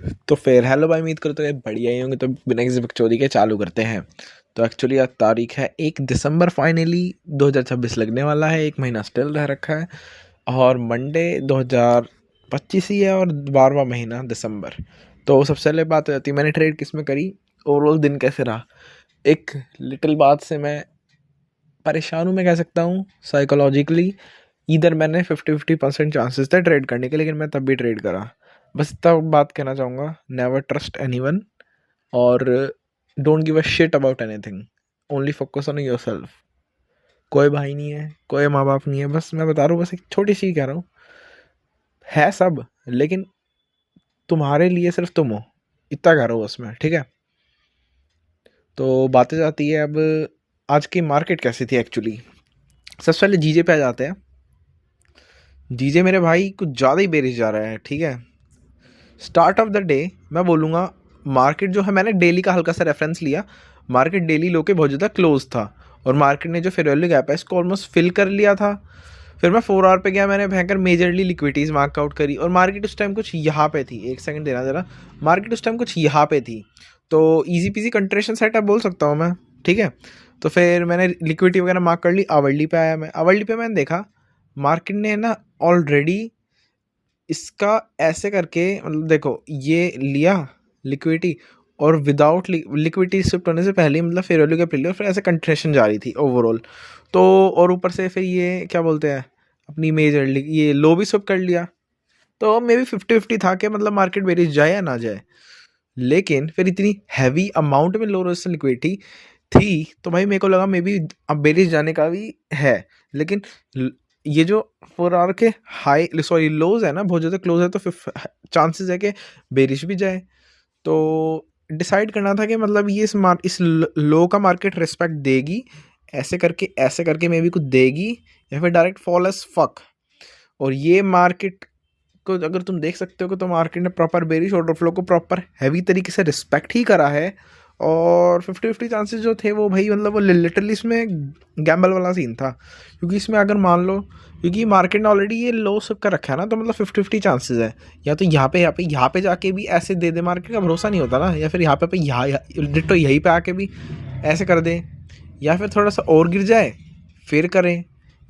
तो फिर हेलो भाई, उम्मीद करो तो ये बढ़िया ही होंगे। तो बिना किसी बकचोदी के चालू करते हैं। तो एक्चुअली आज तारीख है 1 दिसंबर, फाइनली 2026 लगने वाला है। एक महीना स्टिल रह रखा है और मंडे 2025 ही है और 12वां महीना दिसंबर। तो सबसे पहले बात हो जाती है, मैंने ट्रेड किस में करी, ओवरऑल दिन कैसे रहा। एक लिटिल बात से मैं परेशान हूँ, मैं कह सकता हूँ साइकोलॉजिकली। इधर मैंने 50-50% चांसेस थे ट्रेड करने के, लेकिन मैं तब भी ट्रेड करा। बस तब बात कहना चाहूँगा, नेवर ट्रस्ट एनीवन और don't give a shit about anything, only focus on yourself. कोई भाई नहीं है, कोई माँ बाप नहीं है, बस मैं बता रहा हूँ, बस एक छोटी सी कह रहा हूँ, है सब लेकिन तुम्हारे लिए सिर्फ तुम हो, इतना कह रहा हूँ उसमें, ठीक है। तो बातें जाती है अब, आज की मार्केट कैसी थी एक्चुअली। सबसे पहले जीजे पे आ जाते हैं। जीजे मेरे भाई कुछ ज़्यादा ही बेरिश जा रहा है, ठीक है। स्टार्ट ऑफ द डे मैं बोलूँगा, मार्केट जो है, मैंने डेली का हल्का सा रेफरेंस लिया। मार्केट डेली लो के बहुत ज़्यादा क्लोज था और मार्केट ने जो फेयर वैल्यू गैप है इसको ऑलमोस्ट फिल कर लिया था। फिर मैं 4 आवर पे गया, मैंने भयंकर मेजरली लिक्विडिटीज़ मार्कआउट करी और मार्केट उस टाइम कुछ यहाँ पे थी। एक सेकंड देना ज़रा, मार्केट उस टाइम कुछ यहाँ पे थी। तो ईजी पीजी कंट्रेशन सेटअप बोल सकता हूँ मैं, ठीक है। तो फिर मैंने लिक्विडिटी वगैरह मार्क कर ली। आवरली पे आया मैं, आवरली पे मैंने देखा मार्केट ने ना ऑलरेडी इसका ऐसे करके, मतलब देखो ये लिया लिक्विडिटी और विदाउट लिक्विडिटी शिफ्ट होने से पहले ही मतलब फेयर वैल्यू गैप ले लिया और फिर ऐसे कंट्रेशन जा रही थी ओवरऑल। तो और ऊपर से फिर ये क्या बोलते हैं, अपनी मेजर ये लो भी शिफ्ट कर लिया। तो मे बी 50-50 था कि मतलब मार्केट बेरिश जाए या ना जाए। लेकिन फिर इतनी हैवी अमाउंट में लो रेजिस्टेंस लिक्विडिटी थी तो भाई मेरे को लगा मे बी अब बेरिश जाने का भी है। लेकिन ये जो 4 आवर के हाई सॉरी लोज है ना, बहुत ज़्यादा क्लोज है, तो फिर चांसेस है कि बेरिश भी जाए। तो डिसाइड करना था कि मतलब ये इस लो का मार्केट रिस्पेक्ट देगी, ऐसे करके मे बी कुछ देगी, या फिर डायरेक्ट फॉल एज फक। और ये मार्केट को अगर तुम देख सकते हो कि तो मार्केट ने प्रॉपर बेरिश ऑर्डर फ्लो को प्रॉपर हैवी तरीके से रिस्पेक्ट ही करा है। और 50-50 चांसेस जो थे वो भाई मतलब वो लिटरली इसमें गैम्बल वाला सीन था। क्योंकि इसमें अगर मान लो, क्योंकि मार्केट ने ऑलरेडी ये लो सब कर रखा है ना, तो मतलब 50-50 चांसेस है। या तो यहाँ पे जाके भी ऐसे दे दे, मार्केट का भरोसा नहीं होता ना, या फिर यहाँ पे डिट्टो यहीं पे आके भी ऐसे कर दे, या फिर थोड़ा सा और गिर जाए फिर करें,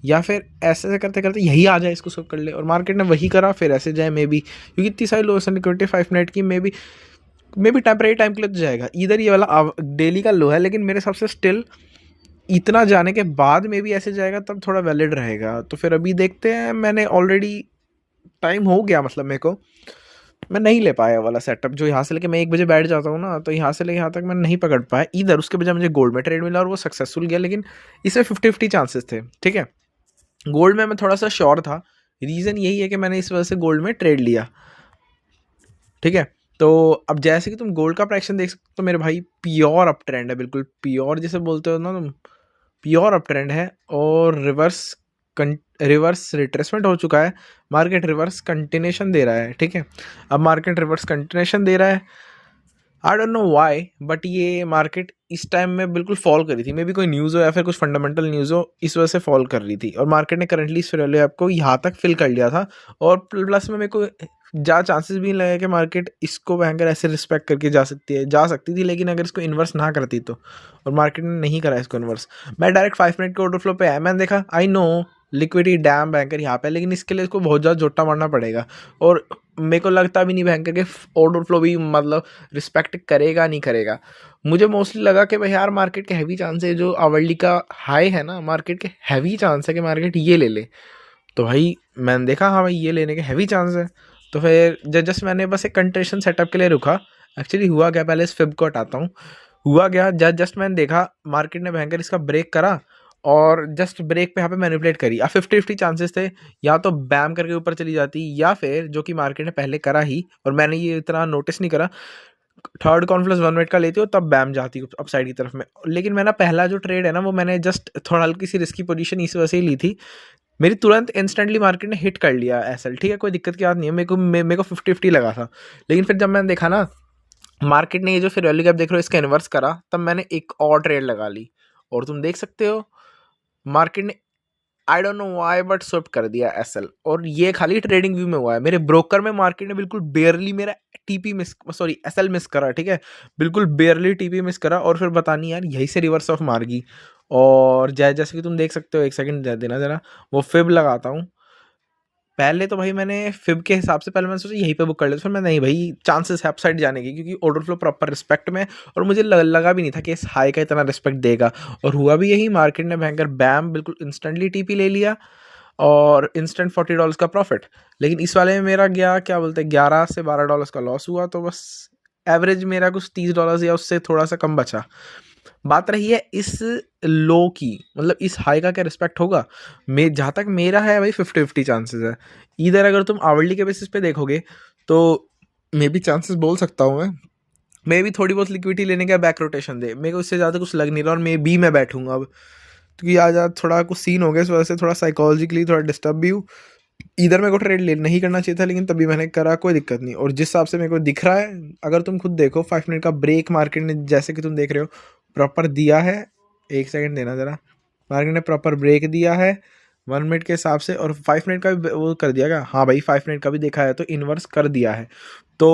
या फिर ऐसे ऐसे करते करते यही आ जाए, इसको सब कर ले। और मार्केट ने वही करा, फिर ऐसे जाए मे बी, क्योंकि इतनी सारी लो सिक्योरिटी 5 मिनट की, मे बी टेम्परेरी टाइम के लिए तो जाएगा। इधर ये वाला डेली का लो है, लेकिन मेरे हिसाब से स्टिल इतना जाने के बाद में भी ऐसे जाएगा तब थोड़ा वैलिड रहेगा। तो फिर अभी देखते हैं, मैंने ऑलरेडी टाइम हो गया, मतलब मेरे को मैं नहीं ले पाया वाला सेटअप। जो यहाँ से लेके मैं 1 बजे बैठ जाता हूँ ना, तो यहाँ से लेके यहाँ तक मैं नहीं पकड़ पाया इधर। उसके बजाय मुझे गोल्ड में ट्रेड मिला और वो सक्सेसफुल गया, लेकिन इसमें 50-50 चांसेस थे, ठीक है। गोल्ड में मैं थोड़ा सा श्योर था, रीज़न यही है कि मैंने इस वजह से गोल्ड में ट्रेड लिया, ठीक है। तो अब जैसे कि तुम गोल्ड का प्राइस देख सकते हो, तो मेरे भाई प्योर अप ट्रेंड है, बिल्कुल प्योर जिसे बोलते हो ना तुम, प्योर अप ट्रेंड है। और रिवर्स रिट्रेसमेंट हो चुका है, मार्केट रिवर्स कंटिन्यूशन दे रहा है, ठीक है। अब मार्केट रिवर्स कंटिन्यूशन दे रहा है, I don't know why, but ये मार्केट इस टाइम में बिल्कुल फॉल करी थी। मे बी कोई न्यूज़ हो या फिर कुछ फंडामेंटल न्यूज़ हो, इस वजह से फॉल कर रही थी। और मार्केट ने करंटली इस वैल्यू ऐप को यहाँ तक फिल कर लिया था। और प्लस में मेरे को ज़्यादा चांसेस भी नहीं लगे कि मार्केट इसको भयंकर ऐसे रिस्पेक्ट करके जा सकती थी, लेकिन अगर इसको इन्वर्स ना करती तो। और मार्केट ने नहीं करा इसको इन्वर्स। मैं डायरेक्ट 5 मिनट के ऑर्डर फ्लो पे आया, मैंने देखा I know liquidity dam banker यहाँ पे, लेकिन इसके लिए इसको बहुत ज़्यादा जोटा मारना पड़ेगा। और मेरे को लगता भी नहीं बैंकर के ऑर्डर फ्लो भी मतलब रिस्पेक्ट करेगा नहीं करेगा। मुझे मोस्टली लगा कि भाई यार मार्केट के हैवी चांस है, जो आवरली का हाई है ना, मार्केट के हैवी चांस है कि मार्केट ये ले ले। तो भाई मैंने देखा हाँ भाई ये लेने के हैवी चांस है। तो फिर जस्ट मैंने बस एक कंट्रेशन सेटअप के लिए रुका। एक्चुअली हुआ क्या, पहले इस फिब को हटाता हूँ। हुआ क्या, जस्ट मैंने देखा मार्केट ने भयंकर इसका ब्रेक करा और जस्ट ब्रेक पे यहाँ पे मैनिपुलेट करी। अब 50-50 चांसेस थे, या तो बैम करके ऊपर चली जाती, या फिर जो कि मार्केट ने पहले करा ही और मैंने ये इतना नोटिस नहीं करा, थर्ड कॉन्फ्लेक्स 1 मिनट का लेती हो तब बैम जाती अप साइड की तरफ में। लेकिन मैंने पहला जो ट्रेड है ना, वो मैंने जस्ट थोड़ा हल्की सी रिस्की पोजीशन इस वजह से ही ली थी। मेरी तुरंत इंस्टेंटली मार्केट ने हिट कर लिया एसएल, ठीक है, कोई दिक्कत की बात नहीं है। मेरे को 50-50 लगा था। लेकिन फिर जब मैंने देखा ना मार्केट ने ये जो फिर वैल्यू गैप देख रहे हो इसका इन्वर्स करा, तब मैंने एक और ट्रेड लगा ली। और तुम देख सकते हो मार्केट ने I don't know why but Swift कर दिया एसएल। और ये खाली ट्रेडिंग व्यू में हुआ है, मेरे ब्रोकर में मार्केट ने बिल्कुल बेयरली मेरा TP miss, sorry SL miss करा, ठीक है, बिल्कुल बेयरली टीपी मिस करा, और फिर बता नहीं यार यहीं से रिवर्स ऑफ मार गई। और जैसे कि तुम देख सकते हो, एक सेकंड देना जरा, वो फिब लगाता हूँ। पहले तो भाई मैंने फिब के हिसाब से पहले मैंने सोचा यहीं पे बुक कर लेता, फिर मैं नहीं भाई, चांसेस है अपसाइड जाने की, क्योंकि ऑर्डर फ्लो प्रॉपर रिस्पेक्ट में, और मुझे लगा भी नहीं था कि इस हाई का इतना रिस्पेक्ट देगा, और हुआ भी यही, मार्केट ने भयंकर बैम बिल्कुल इंस्टेंटली टीपी ले लिया और इंस्टेंट $40 का प्रॉफिट। लेकिन इस वाले में मेरा गया, क्या बोलते हैं, $11 से $12 का लॉस हुआ, तो बस एवरेज मेरा कुछ $30 या उससे थोड़ा सा कम बचा। बात रही है इस लो की, मतलब इस हाई का क्या रिस्पेक्ट होगा, मैं जहाँ तक मेरा है भाई 50-50 चांसेस है। इधर अगर तुम आवरली के बेसिस पे देखोगे तो मे भी चांसेस बोल सकता हूँ मैं भी थोड़ी बहुत लिक्विडिटी लेने का बैक रोटेशन दे, मेरे को इससे ज़्यादा कुछ लग नहीं रहा, और मैं बैठूंगा अब, क्योंकि आज थोड़ा कुछ सीन हो गया, इस वजह से थोड़ा साइकोलॉजिकली थोड़ा डिस्टर्ब भी हूँ। इधर मेरे को ट्रेड ले नहीं करना चाहिए था, लेकिन तभी मैंने करा, कोई दिक्कत नहीं। और जिस हिसाब से मेरे को दिख रहा है, अगर तुम खुद देखो 5 मिनट का ब्रेक मार्केट ने, जैसे कि तुम देख रहे हो, प्रॉपर दिया है। एक सेकंड देना ज़रा, मार्केट ने प्रॉपर ब्रेक दिया है 1 मिनट के हिसाब से, और 5 मिनट का भी वो कर दिया क्या, हाँ भाई 5 मिनट का भी देखा है तो इन्वर्स कर दिया है। तो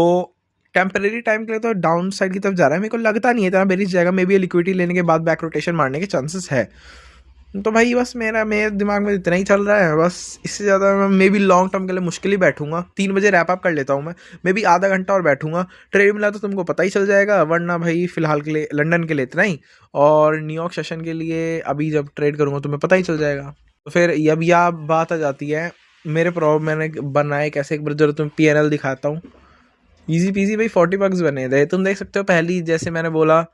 टेम्परेरी टाइम के लिए तो डाउन साइड की तरफ जा रहा है, मेरे को लगता नहीं है इतना बेरिश जाएगा, मे बी लिक्विडिटी लेने के बाद बैक रोटेशन मारने के चांसेस है। तो भाई बस मेरे दिमाग में इतना ही चल रहा है, बस इससे ज़्यादा मैं मे बी लॉन्ग टर्म के लिए मुश्किल ही बैठूंगा। 3 बजे रैप अप कर लेता हूँ मैं, मे बी आधा घंटा और बैठूंगा, ट्रेड मिला तो तुमको पता ही चल जाएगा, वरना भाई फिलहाल के लिए लंदन के लिए इतना ही, और न्यूयॉर्क सेशन के लिए अभी जब ट्रेड करूँगा तुम्हें पता ही चल जाएगा। तो फिर अब यह बात आ जाती है, मेरे प्रॉब्लम मैंने बनाए कैसे, एक बार जरूर तुम्हें PNL दिखाता हूँ। ईजी पीजी भाई, $40 बने थे, तुम देख सकते हो। पहली जैसे मैंने बोला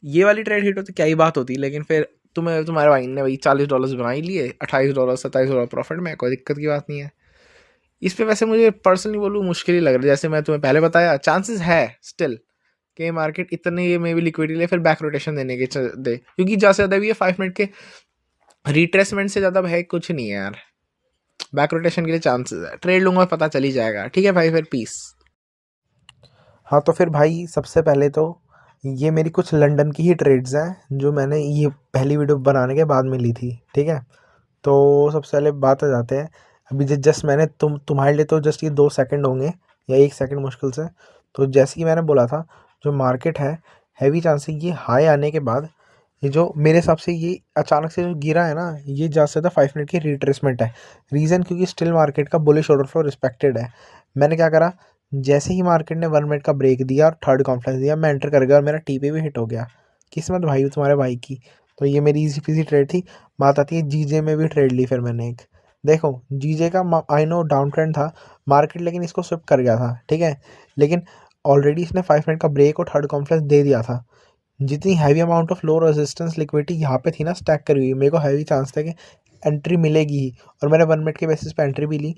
ये वाली ट्रेड हिट होती क्या ही बात होती, लेकिन फिर तुम्हारे भाई ने भाई $40 बना ही लिए, $28 $27 प्रॉफिट में, कोई दिक्कत की बात नहीं है। इस पे वैसे मुझे पर्सनली बोलूँ मुश्किल ही लग रहा है, जैसे मैं तुम्हें पहले बताया, चांसेस है स्टिल कि मार्केट इतने ये में भी लिक्विडिटी ले, फिर बैक रोटेशन देने के दे, क्योंकि ज़्यादा से ज़्यादा भी ये 5 मिनट के रिट्रेसमेंट से ज़्यादा है कुछ नहीं है यार, बैक रोटेशन के लिए चांसेस है, ट्रेड लूँगा पता चल ही जाएगा। ठीक है भाई, फिर पीस। हाँ तो फिर भाई सबसे पहले तो ये मेरी कुछ लंदन की ही ट्रेड्स हैं जो मैंने ये पहली वीडियो बनाने के बाद में ली थी, ठीक है। तो सबसे पहले बात आ जाते हैं, अभी जस्ट मैंने तुम्हारे लिए तो जस्ट ये 2 सेकंड होंगे या 1 सेकंड मुश्किल से। तो जैसे कि मैंने बोला था, जो मार्केट है हैवी चांस है ये हाई आने के बाद, ये जो मेरे हिसाब से ये अचानक से जो गिरा है ना, ये ज़्यादा से ज़्यादा 5 मिनट की रिट्रेसमेंट है। रीज़न क्योंकि स्टिल मार्केट का बुलिश ऑर्डर फ्लो रिस्पेक्टेड है। मैंने क्या करा, जैसे ही मार्केट ने 1 मिनट का ब्रेक दिया और थर्ड कॉन्फ्रेंस दिया, मैं एंटर कर गया और मेरा टीपी भी हिट हो गया। किस्मत भाई तुम्हारे भाई की। तो ये मेरी इजी पीजी ट्रेड थी। बात आती है जीजे में भी ट्रेड ली फिर मैंने एक, देखो जीजे का आई नो डाउन ट्रेंड था मार्केट, लेकिन इसको स्विप कर गया था, ठीक है। लेकिन ऑलरेडी इसने 5 मिनट का ब्रेक और थर्ड कॉन्फ्रेंस दे दिया था। जितनी heavy amount of low resistance liquidity यहाँ पे थी ना स्टैक करी हुई, मेरे को हैवी चांस था कि एंट्री मिलेगी ही, और मैंने 1 मिनट के बेसिस पे एंट्री भी ली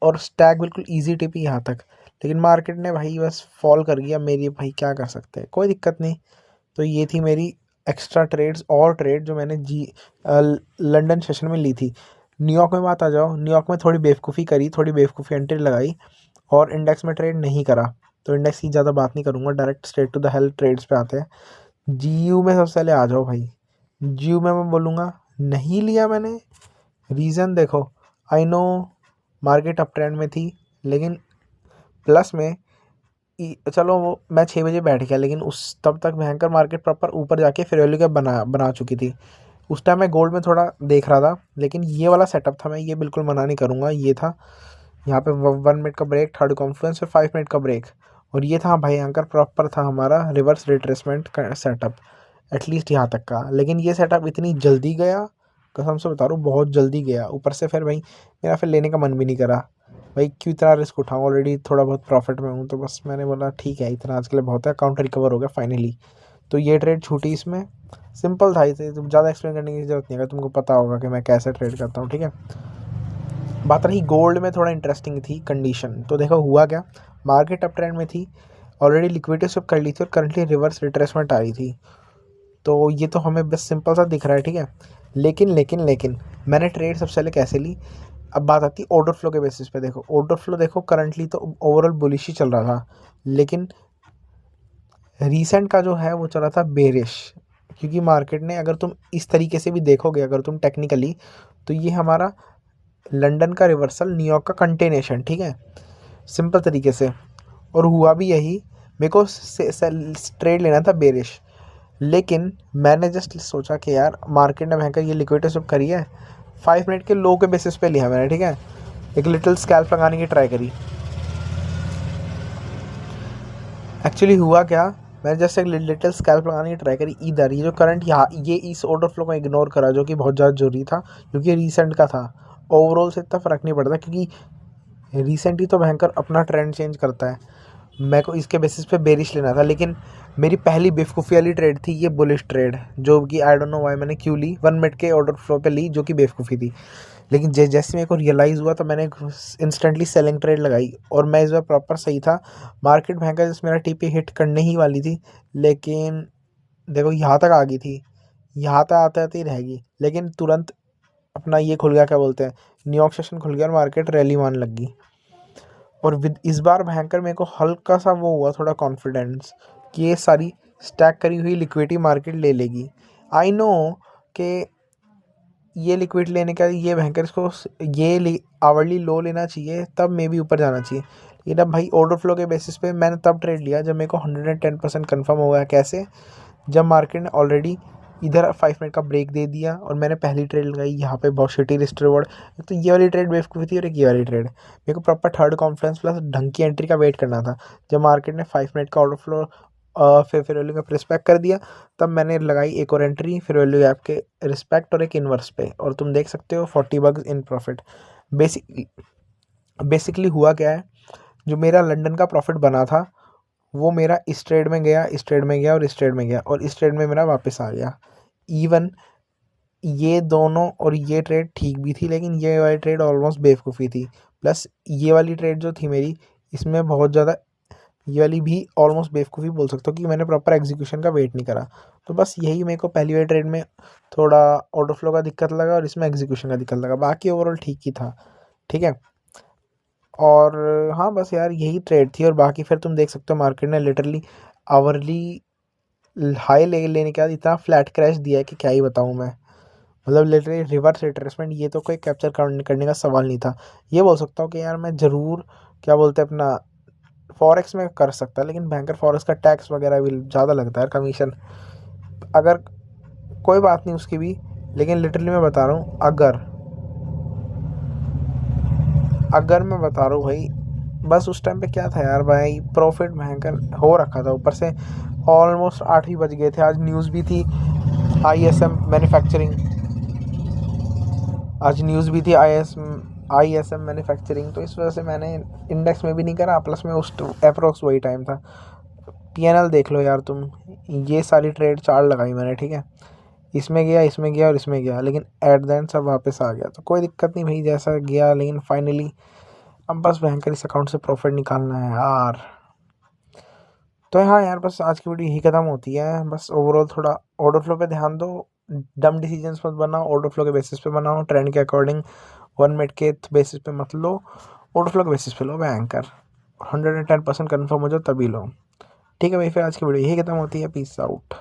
और स्टैक बिल्कुल इजी टिपी यहाँ तक। लेकिन मार्केट ने भाई बस फॉल कर गया मेरी, भाई क्या कर सकते हैं, कोई दिक्कत नहीं। तो ये थी मेरी एक्स्ट्रा ट्रेड्स और ट्रेड जो मैंने लंदन सेशन में ली थी। न्यूयॉर्क में बात आ जाओ, न्यूयॉर्क में थोड़ी बेवकूफ़ी करी, थोड़ी बेवकूफ़ी एंट्री लगाई और इंडेक्स में ट्रेड नहीं करा। तो इंडेक्स की ज़्यादा बात नहीं करूँगा, direct straight to the hell trades पे आते हैं। जीयू में सबसे पहले आ जाओ भाई। जीयू में मैं बोलूँगा नहीं लिया मैंने, रीज़न देखो, I know market up trend में थी, लेकिन प्लस में चलो वो मैं 6 बजे बैठ गया, लेकिन उस तब तक भयंकर मार्केट प्रॉपर ऊपर जाके फेयर वैल्यू कैप बना चुकी थी। उस टाइम मैं गोल्ड में थोड़ा देख रहा था, लेकिन ये वाला सेटअप था, मैं ये बिल्कुल मना नहीं करूँगा। ये था यहाँ पे 1 मिनट का ब्रेक, थर्ड कॉन्फ्रेंस, फिर 5 मिनट का ब्रेक, और ये था भयंकर प्रॉपर था हमारा रिवर्स रिट्रेसमेंट का सेटअप, एटलीस्ट यहाँ तक का। लेकिन ये सेटअप इतनी जल्दी गया, कसम से बता रहा हूँ बहुत जल्दी गया। ऊपर से फिर भाई मेरा फिर लेने का मन भी नहीं करा, भाई क्यों इतना रिस्क उठाऊँ, ऑलरेडी थोड़ा बहुत प्रॉफिट में हूँ। तो बस मैंने बोला ठीक है इतना आज के लिए बहुत है, अकाउंट रिकवर हो गया फाइनली। तो ये ट्रेड छूटी इसमें, सिंपल था इसे, तुम ज़्यादा एक्सप्लेन करने की ज़रूरत नहीं है, अगर तुमको पता होगा कि मैं कैसे ट्रेड करता हूँ, ठीक है। बात रही गोल्ड में, थोड़ा इंटरेस्टिंग थी कंडीशन। तो देखो हुआ क्या, मार्केट अप ट्रेंड में थी, ऑलरेडी लिक्विडिटी स्विप कर ली थी और करंटली रिवर्स रिट्रेसमेंट आ रही थी। तो ये तो हमें बस सिंपल सा दिख रहा है, ठीक है। लेकिन मैंने ट्रेड सबसे पहले कैसे ली, अब बात आती है ऑर्डर फ्लो के बेसिस पे। देखो ऑर्डर फ्लो देखो करंटली तो ओवरऑल बुलिश ही चल रहा था, लेकिन रीसेंट का जो है वो चला था बेरिश, क्योंकि मार्केट ने, अगर तुम इस तरीके से भी देखोगे, अगर तुम टेक्निकली, तो ये हमारा लंदन का रिवर्सल, न्यूयॉर्क का कंटिन्यूएशन, ठीक है, सिंपल तरीके से। और हुआ भी यही। मेरे को ट्रेड लेना था बेरिश, लेकिन मैंने जस्ट सोचा कि यार मार्केट ने भयंकर ये लिक्विडिटी सब करी है, 5 मिनट के लो के बेसिस पे लिया मैंने, ठीक है, एक लिटिल स्कैल्प लगाने की ट्राई करी। एक्चुअली हुआ क्या, मैंने जस्ट एक लिटिल स्कैल्प लगाने की ट्राई करी इधर, ये जो करंट यहाँ ये इस ऑर्डर फ्लो को इग्नोर करा जो कि बहुत ज़्यादा जरूरी था क्योंकि रिसेंट का था। ओवरऑल से इतना फ़र्क नहीं पड़ता क्योंकि रिसेंट ही तो भयंकर अपना ट्रेंड चेंज करता है। मेरे को इसके बेसिस पे बेरिश लेना था, लेकिन मेरी पहली बेवकूफ़ी वाली ट्रेड थी ये बुलिश ट्रेड, जो कि आई डोंट नो व्हाई मैंने क्यों ली, 1 मिनट के ऑर्डर फ्लो पे ली जो कि बेवकूफ़ी थी। लेकिन जैसे मेरे को रियलाइज़ हुआ तो मैंने इंस्टेंटली सेलिंग ट्रेड लगाई और मैं इस बार प्रॉपर सही था। मार्केट भयंकर जैसे मेरा टीपी हिट करने ही वाली थी, लेकिन देखो यहाँ तक आ गई थी, यहाँ तक आते आते ही रहेगी, लेकिन तुरंत अपना ये खुल गया, क्या बोलते हैं, न्यूयॉर्क सेशन खुल गया और मार्केट रैली मान लग गई। और विद इस बार भयंकर मेरे को हल्का सा वो हुआ, थोड़ा कॉन्फिडेंस कि ये सारी स्टैक करी हुई लिक्विडिटी मार्केट ले लेगी। आई नो कि ये लिक्विड लेने का ये भयंकर इसको ये आवरली लो लेना चाहिए, तब मे भी ऊपर जाना चाहिए। लेकिन अब भाई ऑर्डर फ्लो के बेसिस पे मैंने तब ट्रेड लिया जब मेरे को 110% कन्फर्म हो गया। कैसे? जब मार्केट ने ऑलरेडी इधर 5 मिनट का ब्रेक दे दिया और मैंने पहली ट्रेड लगाई यहाँ पे बहुत शिटी रिस्क रिवॉर्ड। तो ये वाली ट्रेड बेवकूफ़ी थी और एक ये वाली ट्रेड, मेरे को प्रॉपर थर्ड कॉन्फ्रेंस प्लस ढंग की एंट्री का वेट करना था। जब मार्केट ने 5 मिनट का ऑर्डर फ्लो फिर वैल्यू का रिस्पेक्ट कर दिया, तब मैंने लगाई एक और एंट्री फिर वैल्यू गैप के रिस्पेक्ट और एक इन्वर्स पे, और तुम देख सकते हो 40 बग्स इन प्रॉफिट। बेसिकली हुआ क्या है, जो मेरा लंदन का प्रॉफिट बना था वो मेरा इस ट्रेड में गया, इस ट्रेड में गया और इस ट्रेड में गया, और इस ट्रेड में मेरा वापस आ गया। इवन ये दोनों और ये ट्रेड ठीक भी थी, लेकिन ये वाली ट्रेड ऑलमोस्ट बेवकूफ़ी थी। प्लस ये वाली ट्रेड जो थी मेरी, इसमें बहुत ज़्यादा, ये वाली भी ऑलमोस्ट बेवकूफ़ी बोल सकते हो कि मैंने प्रॉपर एग्जीक्यूशन का वेट नहीं करा। तो बस यही मेरे को पहली वाली ट्रेड में थोड़ा ऑर्डर फ्लो का दिक्कत लगा और इसमें एग्जीक्यूशन का दिक्कत लगा, बाकी ओवरऑल ठीक ही था, ठीक है। और हाँ बस यार यही ट्रेड थी, और बाकी फिर तुम देख सकते हो मार्केट ने लिटरली आवरली हाई लेने के बाद इतना फ्लैट क्रैश दिया है कि क्या ही बताऊँ मैं। मतलब लिटरली रिवर्स रिट्रेसमेंट, ये तो कोई कैप्चर करने का सवाल नहीं था। ये बोल सकता हूँ कि यार मैं ज़रूर, क्या बोलते हैं अपना, फॉरेक्स में कर सकता, लेकिन बैंकर फॉरेक्स का टैक्स वगैरह भी ज़्यादा लगता है, कमीशन। अगर कोई बात नहीं उसकी भी, लेकिन लिटरली मैं बता रहा हूँ, अगर मैं बता रहा हूँ भाई, बस उस टाइम पे क्या था यार भाई, प्रॉफिट भयंकर हो रखा था, ऊपर से ऑलमोस्ट 8 ही बज गए थे। आज न्यूज़ भी थी ISM मैन्युफैक्चरिंग, आज न्यूज़ भी थी ISM मैन्युफैक्चरिंग, तो इस वजह से मैंने इंडेक्स में भी नहीं करा, प्लस में उस अप्रोक्स वही टाइम था। PNL देख लो यार तुम, ये सारी ट्रेड 4 लगाई मैंने, ठीक है, इसमें गया, इसमें गया और इसमें गया, लेकिन एट द एंड सब वापस आ गया, तो कोई दिक्कत नहीं भाई, जैसा गया, लेकिन फाइनली अब बस भयंकर इस अकाउंट से प्रॉफिट निकालना है यार। तो हाँ यार, बस आज की वीडियो यही ख़त्म होती है। बस ओवरऑल थोड़ा ऑर्डर फ्लो पे ध्यान दो, डम डिसीजंस मत बनाओ, ऑर्डर फ्लो के बेसिस पे बनाओ, ट्रेंड के अकॉर्डिंग 1 मिनट के बेसिस पे मत लो, ऑर्डर फ्लो के बेसिस पे लो, बैंकर 110% कन्फर्म हो जाओ तभी लो, ठीक है भाई। फिर आज की वीडियो यही ख़त्म होती है, पीस आउट।